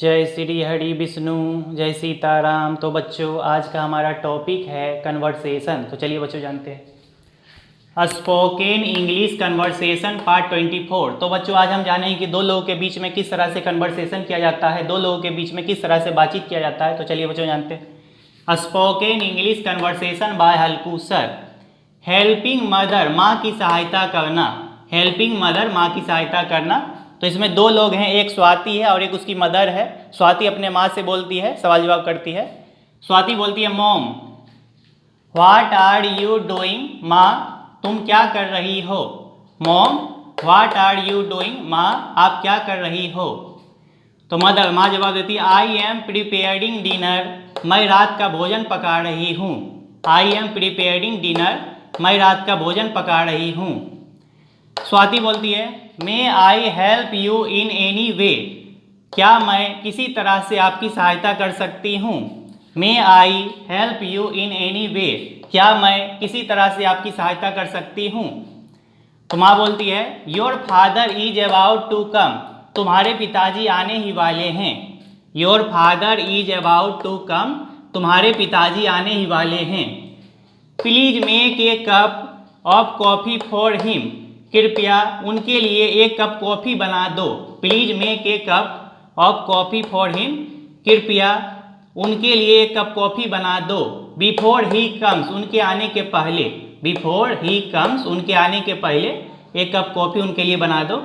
जय श्री हरि विष्णु, जय सीताराम। तो बच्चों आज का हमारा टॉपिक है कन्वर्सेशन। तो चलिए बच्चों जानते हैं स्पोकन इंग्लिश कन्वर्सेशन पार्ट 24। तो बच्चों आज हम जानेंगे कि दो लोगों के बीच में किस तरह से कन्वर्सेशन किया जाता है, दो लोगों के बीच में किस तरह से बातचीत किया जाता है। तो चलिए बच्चों जानते हैं स्पोकन इंग्लिश कन्वर्सेशन बाय हल्कू सर। हेल्पिंग मदर, माँ की सहायता करना। हेल्पिंग मदर, माँ की सहायता करना। तो इसमें दो लोग हैं, एक स्वाति है और एक उसकी मदर है। स्वाति अपने माँ से बोलती है, सवाल जवाब करती है। स्वाति बोलती है mom what are you doing. माँ तुम क्या कर रही हो। Mom what are you doing, माँ आप क्या कर रही हो। तो मदर, माँ जवाब देती है आई एम प्रिपेयरिंग डिनर, मैं रात का भोजन पका रही हूँ। आई एम प्रिपेयरिंग डिनर, मैं रात का भोजन पका रही हूँ। स्वाति बोलती है may I help you in any way, क्या मैं किसी तरह से आपकी सहायता कर सकती हूँ। May I help you in any way, क्या मैं किसी तरह से आपकी सहायता कर सकती हूँ। तो माँ बोलती है your father is about to come, तुम्हारे पिताजी आने ही वाले हैं। Your father is about to come, तुम्हारे पिताजी आने ही वाले हैं। Please make a cup of coffee for him, कृपया उनके लिए एक कप कॉफ़ी बना दो। Please make a cup of coffee for him, कृपया उनके लिए एक कप कॉफ़ी बना दो। बिफोर ही कम्स, उनके आने के पहले। बिफोर ही कम्स, उनके आने के पहले एक कप कॉफ़ी उनके लिए बना दो।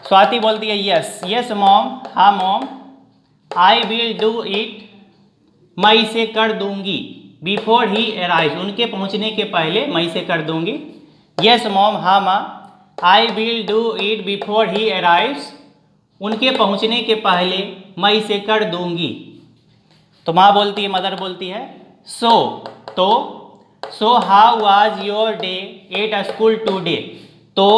स्वाति बोलती है यस यस मॉम, हाँ mom, I will do it, मैं इसे कर दूंगी। बिफोर ही अराइव, उनके पहुंचने के पहले मैं इसे कर दूंगी। यस मॉम, हाँ माँ, I will do it before he arrives, उनके पहुंचने के पहले मैं इसे कर दूंगी। तो माँ बोलती है, मदर बोलती है सो, तो so how was your day at school today, तो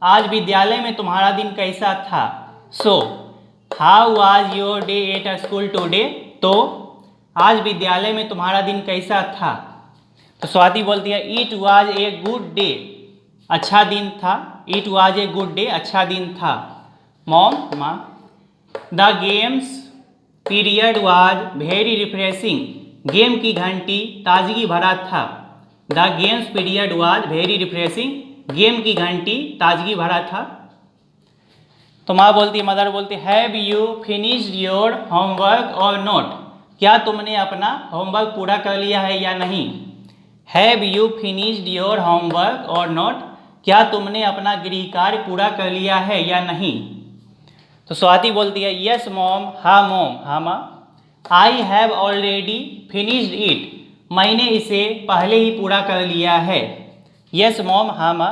आज विद्यालय में तुम्हारा दिन कैसा था। So how was your day at school today, तो आज विद्यालय में तुम्हारा दिन कैसा था। तो स्वाति बोलती है it was a good day, अच्छा दिन था। It was a good day, अच्छा दिन था। मॉम, माँ, the games period was very refreshing, game की घंटी ताजगी भरा था। The games period was very refreshing, game की घंटी ताजगी भरा था। तो माँ बोलती है, मदर बोलती है have you finished your homework और नोट, क्या तुमने अपना होमवर्क पूरा कर लिया है या नहीं। Have you finished your homework और नोट, क्या तुमने अपना गृह कार्य पूरा कर लिया है या नहीं। तो स्वाति बोलती है यस मॉम, हाँ माँ, I have already finished it, मैंने इसे पहले ही पूरा कर लिया है। यस मॉम, हाँ माँ,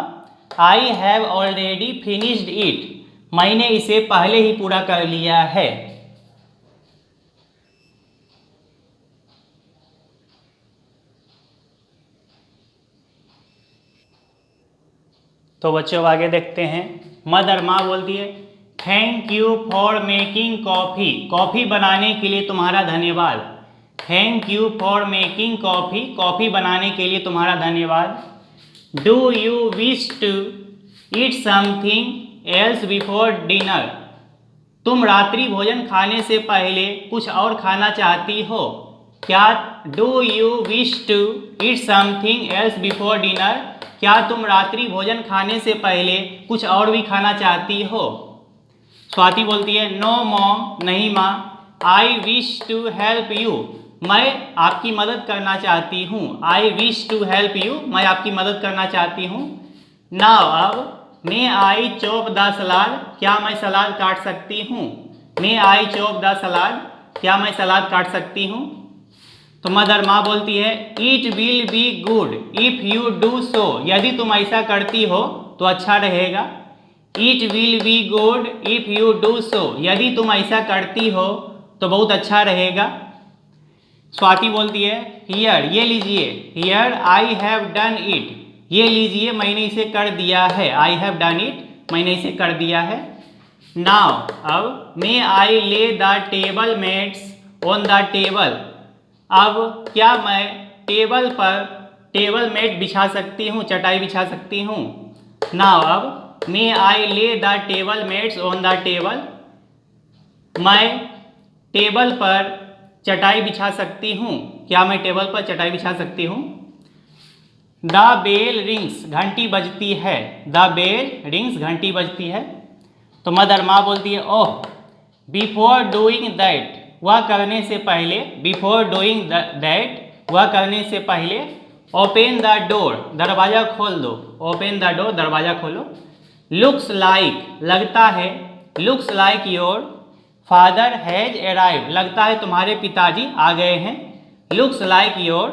I have already finished it, मैंने इसे पहले ही पूरा कर लिया है। तो बच्चों आगे देखते हैं। मदर, माँ बोलती है thank you for making coffee, coffee बनाने के लिए तुम्हारा धन्यवाद। Thank you for making coffee, coffee बनाने के लिए तुम्हारा धन्यवाद। Do you wish to eat something else before dinner, तुम रात्रि भोजन खाने से पहले कुछ और खाना चाहती हो क्या। Do you wish to eat something else before dinner, क्या तुम रात्रि भोजन खाने से पहले कुछ और भी खाना चाहती हो। स्वाति बोलती है नो मॉम, नहीं माँ, I wish to help you, मैं आपकी मदद करना चाहती हूँ। I wish to help you, मैं आपकी मदद करना चाहती हूँ। नाउ, अब मे आई चॉप द सलाद, क्या मैं सलाद काट सकती हूँ। मे आई चॉप द सलाद, क्या मैं सलाद काट सकती हूँ। तो मदर, माँ बोलती है it will be good if you do so, यदि तुम ऐसा करती हो तो अच्छा रहेगा। It will be good if you do so, यदि तुम ऐसा करती हो तो बहुत अच्छा रहेगा। स्वाति बोलती है हियर, ये लीजिए। Here I have done it, ये लीजिए मैंने इसे कर दिया है। आई हैव डन इट, मैंने इसे कर दिया है। नाउ, अब may I lay the table mats on the table, अब क्या मैं टेबल पर टेबल मेट बिछा सकती हूँ, चटाई बिछा सकती हूँ। नाउ, अब may I lay the table mats on the table, मैं टेबल पर चटाई बिछा सकती हूँ। क्या मैं टेबल पर चटाई बिछा सकती हूँ? द बेल रिंग्स, घंटी बजती है। द बेल रिंग्स, घंटी बजती है। तो मदर, माँ बोलती है, ओह, बिफोर डूइंग दैट, वह करने से पहले, बिफोर डूइंग दैट, वह करने से पहले, ओपन द डोर, दरवाज़ा खोल दो। ओपन द डोर, दरवाज़ा खोलो। लुक्स लाइक, लगता है, looks like your father has arrived, लगता है तुम्हारे पिताजी आ गए हैं। Looks like your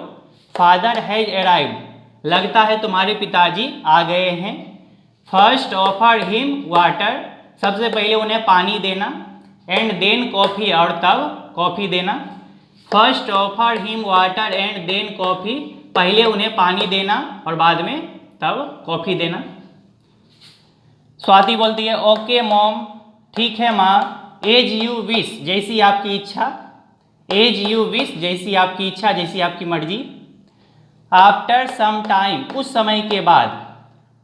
father has arrived, लगता है तुम्हारे पिताजी आ गए हैं। फर्स्ट ऑफर हिम वाटर, सबसे पहले उन्हें पानी देना। एंड देन कॉफ़ी, और तब कॉफ़ी देना। First offer him water and then coffee, पहले उन्हें पानी देना और बाद में तब कॉफ़ी देना। स्वाति बोलती है, ओके मॉम, ठीक है माँ। एज यू विश, जैसी आपकी इच्छा। एज यू विश, जैसी आपकी इच्छा, जैसी आपकी मर्जी। आफ्टर सम टाइम, कुछ समय के बाद।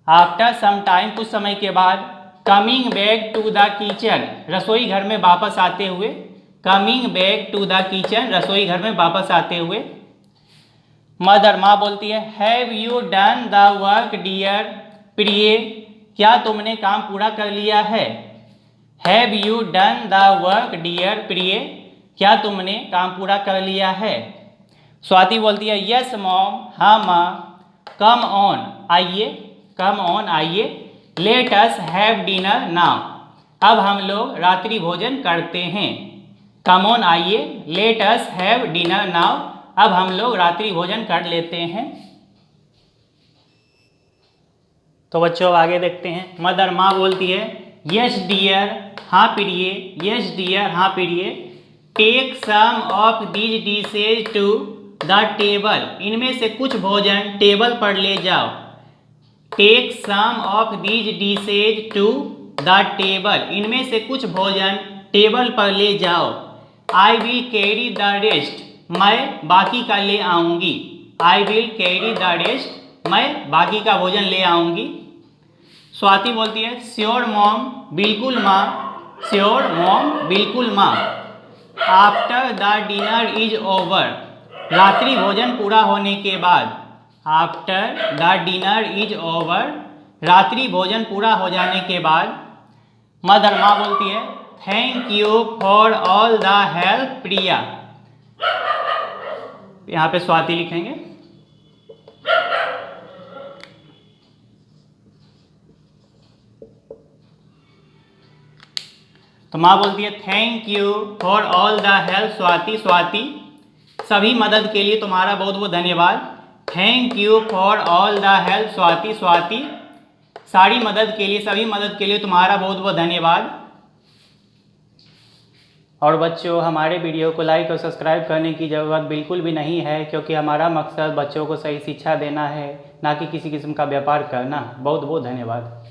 आफ्टर सम टाइम, कुछ समय के बाद। Coming back to the kitchen, रसोई घर में वापस आते हुए। Coming back to the kitchen, रसोई घर में वापस आते हुए। मदर, माँ बोलती है, have you done the work dear प्रिय, क्या तुमने काम पूरा कर लिया है? Have you done the work dear प्रिय, क्या तुमने काम पूरा कर लिया है? स्वाति बोलती है, यस मॉम, हाँ माँ। कम ऑन, आइए, कम ऑन, आइए। Let us have dinner now, अब हम लोग रात्रि भोजन करते हैं। कम ऑन, आइए। Let us have dinner now, अब हम लोग रात्रि भोजन कर लेते हैं। तो बच्चों, आगे देखते हैं। मदर, माँ बोलती है, यस डियर, हाँ प्रिय। यस डियर, हाँ प्रिय। Take some of these dishes to the table, इनमें से कुछ भोजन टेबल पर ले जाओ। Take some of these dishes to the table, इनमें से कुछ भोजन टेबल पर ले जाओ। I will carry the rest, मैं बाकी का ले आऊँगी। I will carry the rest, मैं बाकी का भोजन ले आऊँगी। स्वाति बोलती है, श्योर मॉम, बिल्कुल माँ। श्योर मॉम, बिल्कुल माँ। After the dinner is over, रात्रि भोजन पूरा होने के बाद। After the dinner is over, रात्रि भोजन पूरा हो जाने के बाद। मदर, माँ बोलती है, thank you for all the help Priya, यहाँ पे स्वाति लिखेंगे। तो माँ बोलती है, thank you for all the help Swati, Swati सभी मदद के लिए तुम्हारा बहुत बहुत धन्यवाद। Thank you for all the help Swati, Swati सारी मदद के लिए, सभी मदद के लिए तुम्हारा बहुत बहुत धन्यवाद। और बच्चों, हमारे वीडियो को लाइक और सब्सक्राइब करने की ज़रूरत बिल्कुल भी नहीं है, क्योंकि हमारा मकसद बच्चों को सही शिक्षा देना है, ना कि किसी किस्म का व्यापार करना। बहुत बहुत धन्यवाद।